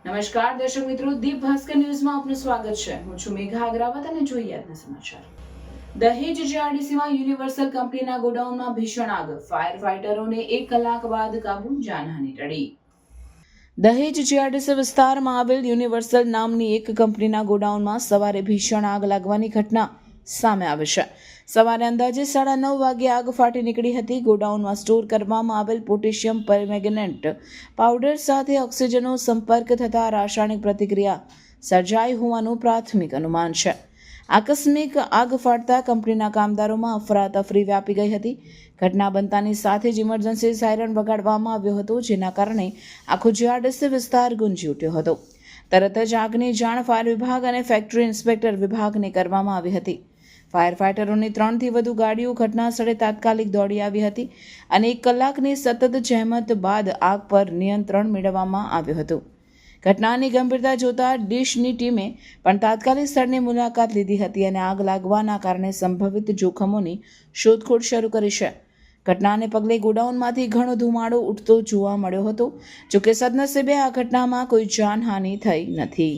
નમસ્કાર દર્શક મિત્રો, દીપ ભાસ્કર ન્યૂઝમાં આપનું સ્વાગત છે. હું છું મેઘા અગ્રવાલ અને જોઈએ આજના સમાચાર. દહેજ જીઆરડીસીમાં યુનિવર્સલ કંપનીના ગોડાઉનમાં ભીષણ આગ, ફાયર ફાઈટરોને 1 કલાક બાદ કાબુ, જાનહાનિ ટળી. દહેજ જીઆરડીસી વિસ્તારમાં આવેલ યુનિવર્સલ નામની એક કંપનીના ગોડાઉનમાં સવારે ભીષણ આગ લાગવાની ઘટના સામે આવી છે. સવારે અંદાજે 9:30 વાગે આગ ફાટી નીકળી હતી. ગોડાઉનમાં સ્ટોર કરવામાં આવેલ પોટેશિયમ પરમેંગનેટ પાવડર સાથે ઓક્સિજનનો સંપર્ક થતાં રાસાયણિક પ્રતિક્રિયા સર્જાઈ હોવાનું પ્રાથમિક અનુમાન છે. આકસ્મિક આગ ફાટતા કંપનીના કામદારોમાં અફરાતફરી વ્યાપી ગઈ હતી. ઘટના બનતાની સાથે જ ઇમરજન્સી સાયરન વગાડવામાં આવ્યો હતો, જેના કારણે આખો જીઆરડીસી વિસ્તાર ગુંજી ઉઠ્યો હતો. તરત જ આગની જાણ ફાયર વિભાગ અને ફેક્ટરી ઇન્સ્પેક્ટર વિભાગને કરવામાં આવી હતી. ફાયર ફાઈટરોની 3 થી વધુ ગાડીઓ ઘટના સ્થળે તાત્કાલિક દોડી આવી હતી અને 1 કલાકની સતત જહેમત બાદ આગ પર નિયંત્રણ મેળવવામાં આવ્યું હતું. ઘટનાની ગંભીરતા જોતા ડીશની ટીમે પણ તાત્કાલિક સ્થળની મુલાકાત લીધી હતી અને આગ લાગવાના કારણે સંભવિત જોખમોની શોધખોળ શરૂ કરી છે. ઘટનાને પગલે ગોડાઉનમાંથી ઘણો ધુમાડો ઉઠતો જોવા મળ્યો હતો. જોકે સદનસીબે આ ઘટનામાં કોઈ જાનહાનિ થઈ નથી.